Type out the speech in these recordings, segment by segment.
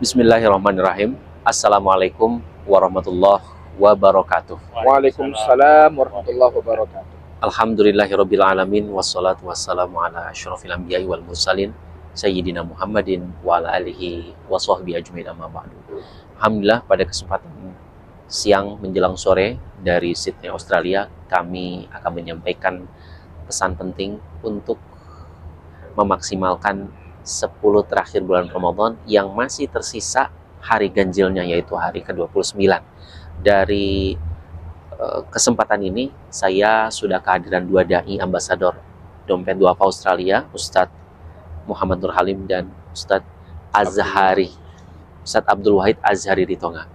Bismillahirrahmanirrahim. Assalamualaikum warahmatullahi wabarakatuh. Waalaikumsalam warahmatullahi wabarakatuh. Alhamdulillahirabbil alamin wassalatu wassalamu ala asyrofil anbiya'i wal mursalin sayyidina Muhammadin wa ala alihi washabbihi ajmain amma ba'du. Alhamdulillah, pada kesempatan siang menjelang sore dari Sydney, Australia, kami akan menyampaikan pesan penting untuk memaksimalkan 10 terakhir bulan Ramadan yang masih tersisa hari ganjilnya, yaitu hari ke-29. Dari kesempatan ini saya sudah kehadiran dua dai ambasador Dompet Duafa Australia, Ustadz Muhammad Nur Halim dan Ustadz Azhari, Ustadz Abdul Wahid Azhari di Tonga.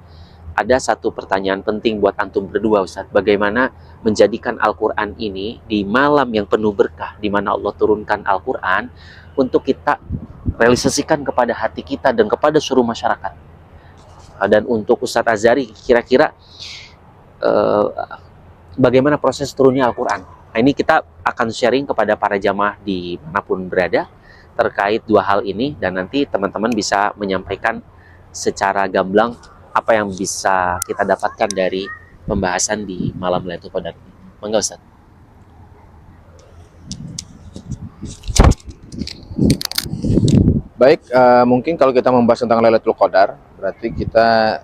Ada satu pertanyaan penting buat antum berdua, Ustadz. Bagaimana menjadikan Al-Quran ini di malam yang penuh berkah, di mana Allah turunkan Al-Quran untuk kita realisasikan kepada hati kita dan kepada seluruh masyarakat. Dan untuk Ustadz Azhari, kira-kira bagaimana proses turunnya Al-Quran? Nah, ini kita akan sharing kepada para jamaah di manapun berada terkait dua hal ini, dan nanti teman-teman bisa menyampaikan secara gamblang apa yang bisa kita dapatkan dari pembahasan di malam Lailatul Qadar ini. Monggo, Ustaz. Baik, mungkin kalau kita membahas tentang Lailatul Qadar, berarti kita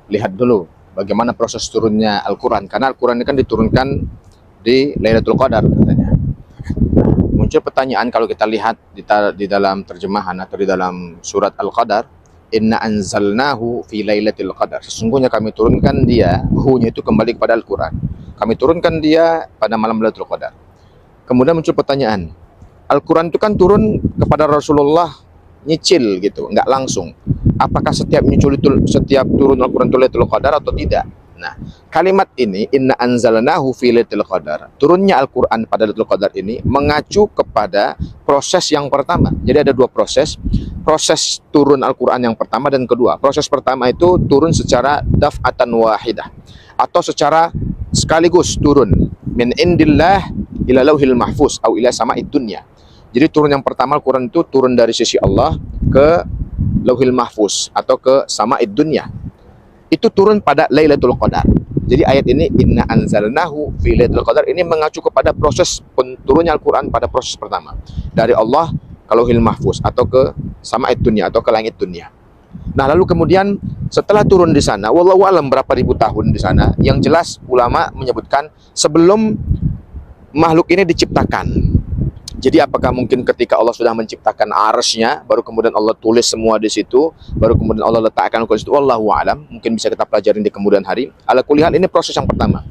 lihat dulu bagaimana proses turunnya Al-Quran. Karena Al-Quran ini kan diturunkan di Lailatul Qadar katanya. Muncul pertanyaan kalau kita lihat di dalam terjemahan atau di dalam surat Al-Qadar, Inna anzalnahu fi lailatul qadar. Sesungguhnya kami turunkan dia, hu-nya itu kembali kepada Al-Quran. Kami turunkan dia pada malam Lailatul Qadar. Kemudian muncul pertanyaan, Al-Quran itu kan turun kepada Rasulullah nyicil gitu, nggak langsung. Apakah setiap turun Al-Quran itu Lailatul Qadar atau tidak? Nah, kalimat ini inna anzalnahu fi lailatul qadar, turunnya Al-Quran pada Lailatul Qadar ini mengacu kepada proses yang pertama. Jadi ada dua proses. Proses turun Al-Quran yang pertama dan kedua. Proses pertama itu turun secara daf'atan wahidah, atau secara sekaligus turun min indillah ila lauhil mahfuz atau ila sama'id dunya. Jadi turun yang pertama Al-Quran itu turun dari sisi Allah ke lauhil mahfuz atau ke sama'id dunya. Itu turun pada Lailatul Qadar. Jadi ayat ini inna anzalnahu fi lailatul qadar ini mengacu kepada proses turunnya Al-Quran pada proses pertama dari Allah ke lauhil mahfuz atau ke sama'id dunya atau ke langit dunia. Nah, lalu kemudian setelah turun di sana, wallahu alam berapa ribu tahun di sana, yang jelas ulama menyebutkan sebelum makhluk ini diciptakan. Jadi apakah mungkin ketika Allah sudah menciptakan arsy-nya, baru kemudian Allah tulis semua di situ, baru kemudian Allah letakkan di situ, wallahu alam, mungkin bisa kita pelajarin di kemudian hari. Ala kulli hal, ini proses yang pertama.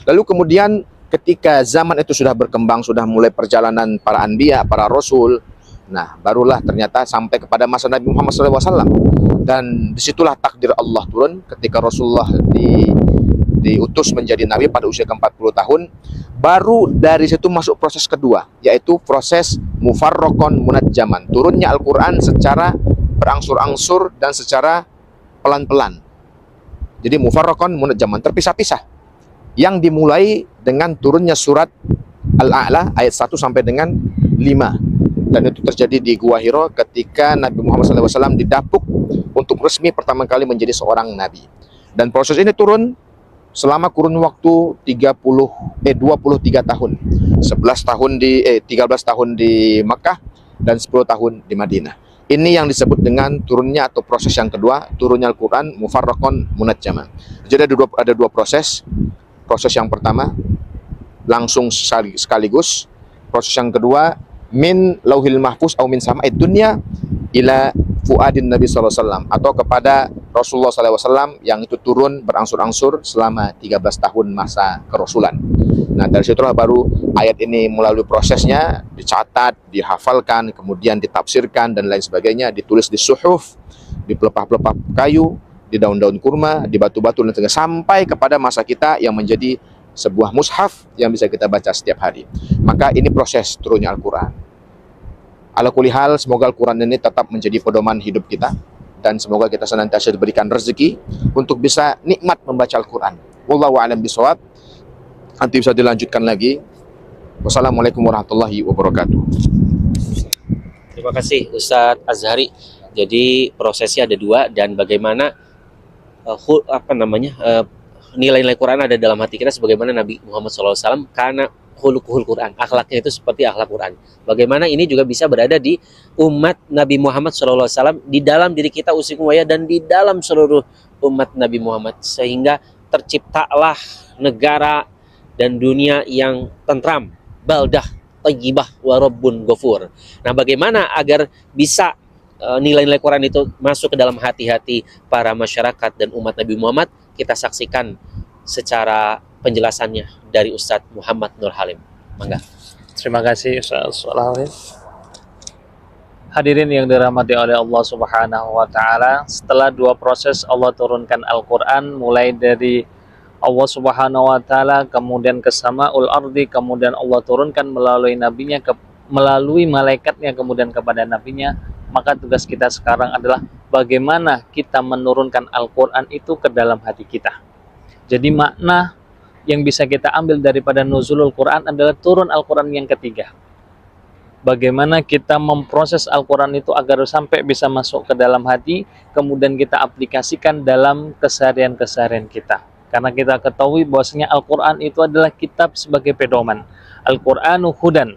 Lalu kemudian ketika zaman itu sudah berkembang, sudah mulai perjalanan para anbiya, para rasul, nah barulah ternyata sampai kepada masa Nabi Muhammad SAW. Dan disitulah takdir Allah turun ketika Rasulullah diutus menjadi Nabi pada usia ke-40 tahun. Baru dari situ masuk proses kedua, yaitu proses mufarraqon munajjaman. Turunnya Al-Quran secara berangsur-angsur dan secara pelan-pelan. Jadi mufarraqon munajjaman, terpisah-pisah. Yang dimulai dengan turunnya surat Al-A'la ayat 1 sampai dengan 5. Dan itu terjadi di Gua Hiro ketika Nabi Muhammad SAW didapuk untuk resmi pertama kali menjadi seorang Nabi. Dan proses ini turun selama kurun waktu 23 tahun. 13 tahun di Makkah dan 10 tahun di Madinah. Ini yang disebut dengan turunnya atau proses yang kedua, turunnya Al-Quran mufarraqon munajjaman. Jadi ada dua proses. Proses yang pertama langsung sekaligus. Proses yang kedua min lauhil mahfuz atau min sama'id dunya ila fuadin Nabi SAW, atau kepada Rasulullah SAW yang itu turun berangsur-angsur selama 13 tahun masa kerasulan. Nah, dari situlah baru ayat ini melalui prosesnya dicatat, dihafalkan, kemudian ditafsirkan dan lain sebagainya, ditulis di suhuf, di pelepah-pelepah kayu, di daun-daun kurma, di batu-batu dan sebagainya, sampai kepada masa kita yang menjadi sebuah mushaf yang bisa kita baca setiap hari. Maka ini proses turunnya Al-Quran. Ala kulli hal, semoga Al-Quran ini tetap menjadi pedoman hidup kita, dan semoga kita senantiasa diberikan rezeki untuk bisa nikmat membaca Al-Quran. Wallahu a'lam bishawab. Nanti bisa dilanjutkan lagi. Wassalamualaikum warahmatullahi wabarakatuh. Terima kasih Ustadz Azhari. Jadi prosesnya ada dua, dan bagaimana nilai-nilai Quran ada dalam hati kita sebagaimana Nabi Muhammad SAW, karena khuluquhul Quran, akhlaknya itu seperti akhlak Quran. Bagaimana ini juga bisa berada di umat Nabi Muhammad SAW, di dalam diri kita usikumwaya, dan di dalam seluruh umat Nabi Muhammad, sehingga terciptalah negara dan dunia yang tentram, baldah thayyibah wa rabbun ghafur. Nah, bagaimana agar bisa nilai-nilai Quran itu masuk ke dalam hati-hati para masyarakat dan umat Nabi Muhammad, kita saksikan secara penjelasannya dari Ustadz Muhammad Nur Halim. Mangga. Terima kasih Ustaz Halim. Hadirin yang dirahmati oleh Allah Subhanahu wa taala, setelah dua proses Allah turunkan Al-Qur'an, mulai dari Allah Subhanahu wa taala, kemudian ke Samaul Ardi, kemudian Allah turunkan melalui nabinya, melalui malaikatnya, kemudian kepada nabinya, maka tugas kita sekarang adalah bagaimana kita menurunkan Al-Qur'an itu ke dalam hati kita. Jadi makna yang bisa kita ambil daripada nuzulul Quran adalah turun Al-Quran yang ketiga. Bagaimana kita memproses Al-Quran itu agar sampai bisa masuk ke dalam hati, kemudian kita aplikasikan dalam keseharian-keseharian kita. Karena kita ketahui bahwasanya Al-Quran itu adalah kitab sebagai pedoman. Al-Quranu hudan.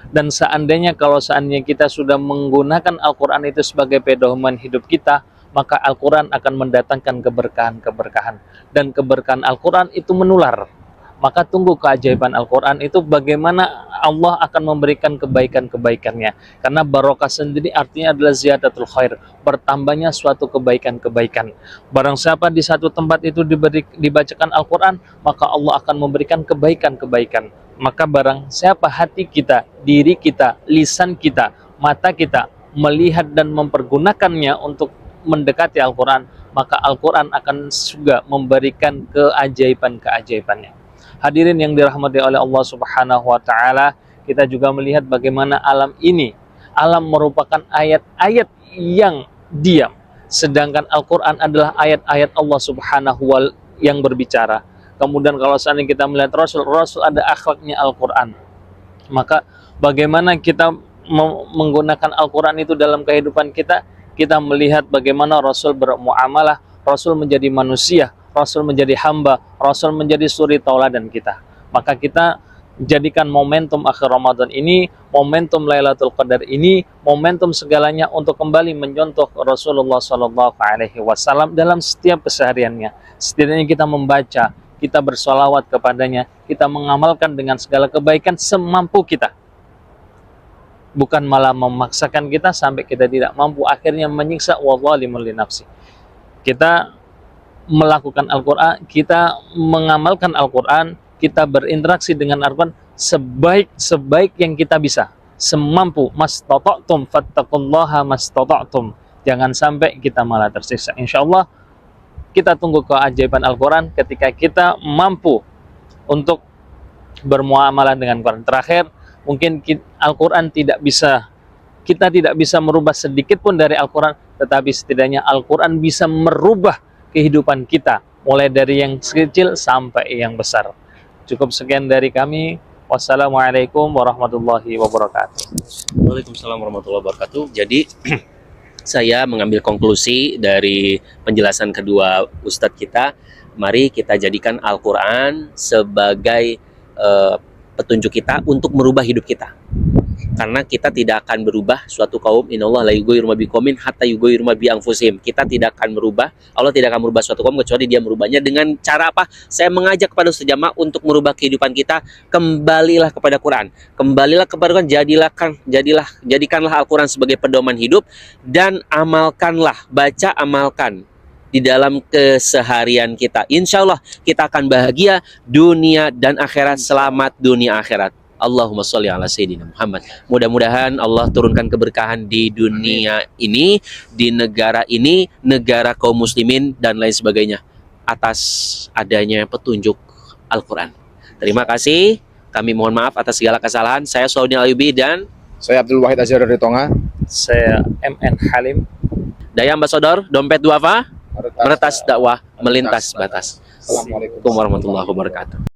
Dan seandainya kita sudah menggunakan Al-Quran itu sebagai pedoman hidup kita, maka Al-Quran akan mendatangkan keberkahan-keberkahan. Dan keberkahan Al-Quran itu menular. Maka tunggu keajaiban Al-Quran itu, bagaimana Allah akan memberikan kebaikan-kebaikannya. Karena barokah sendiri artinya adalah ziyadatul khair, bertambahnya suatu kebaikan-kebaikan. Barang siapa di satu tempat itu dibacakan Al-Quran, maka Allah akan memberikan kebaikan-kebaikan. Maka barang siapa hati kita, diri kita, lisan kita, mata kita melihat dan mempergunakannya untuk mendekati Al-Quran, maka Al-Quran akan juga memberikan keajaiban-keajaibannya. Hadirin yang dirahmati oleh Allah Subhanahu wa taala, kita juga melihat bagaimana alam ini, alam merupakan ayat-ayat yang diam, sedangkan Al-Quran adalah ayat-ayat Allah Subhanahu wa taala yang berbicara. Kemudian kalau seandainya kita melihat Rasul ada akhlaknya Al-Quran, maka bagaimana kita menggunakan Al-Quran itu dalam kehidupan kita? Kita melihat bagaimana Rasul bermuamalah, Rasul menjadi manusia, Rasul menjadi hamba, Rasul menjadi suri tauladan kita. Maka kita jadikan momentum akhir Ramadan ini, momentum Lailatul Qadar ini, momentum segalanya untuk kembali mencontoh Rasulullah SAW dalam setiap kesehariannya. Setidaknya kita membaca, kita bersolawat kepadanya, kita mengamalkan dengan segala kebaikan semampu kita. Bukan malah memaksakan kita sampai kita tidak mampu, akhirnya menyiksa wadzalimul linafsi. Kita melakukan Al-Quran, kita mengamalkan Al-Quran, kita berinteraksi dengan Al-Quran sebaik yang kita bisa, semampu. Mastata'tum fattaqullaha mastata'tum. Jangan sampai kita malah tersiksa. Insyaallah kita tunggu keajaiban Al-Quran ketika kita mampu untuk bermuamalah dengan Quran. Terakhir, mungkin Al-Quran kita tidak bisa merubah sedikit pun dari Al-Quran, tetapi setidaknya Al-Quran bisa merubah kehidupan kita, mulai dari yang kecil sampai yang besar. Cukup sekian dari kami. Wassalamualaikum warahmatullahi wabarakatuh. Waalaikumsalam warahmatullahi wabarakatuh. Jadi saya mengambil konklusi dari penjelasan kedua Ustadz kita. Mari kita jadikan Al-Quran sebagai petunjuk kita untuk merubah hidup kita. Karena kita tidak akan berubah suatu kaum, innallaha la yughayyiru ma biqaumin hatta yughayyiru ma bi anfusihim. Kita tidak akan merubah, Allah tidak akan merubah suatu kaum kecuali Dia merubahnya dengan cara apa? Saya mengajak kepada sejamaah untuk merubah kehidupan kita. Kembalilah kepada Quran. Kembalilah kepada Quran, jadikanlah Al-Quran sebagai pedoman hidup dan amalkanlah, baca, amalkan di dalam keseharian kita. Insya Allah kita akan bahagia dunia dan akhirat, selamat dunia akhirat. Allahumma sholli ala sayyidina Muhammad. Mudah-mudahan Allah turunkan keberkahan di dunia ini, di negara ini, negara kaum muslimin dan lain sebagainya atas adanya petunjuk Al-Quran. Terima kasih. Kami mohon maaf atas segala kesalahan. Saya Salahuddin Ayyubi dan Saya Abdul Wahid Azhar dari Tonga. Saya MN Halim. Daya Ambasador Dompet Duafa, meretas dakwah melintas batas. Assalamualaikum Assalamualaikum warahmatullahi wabarakatuh.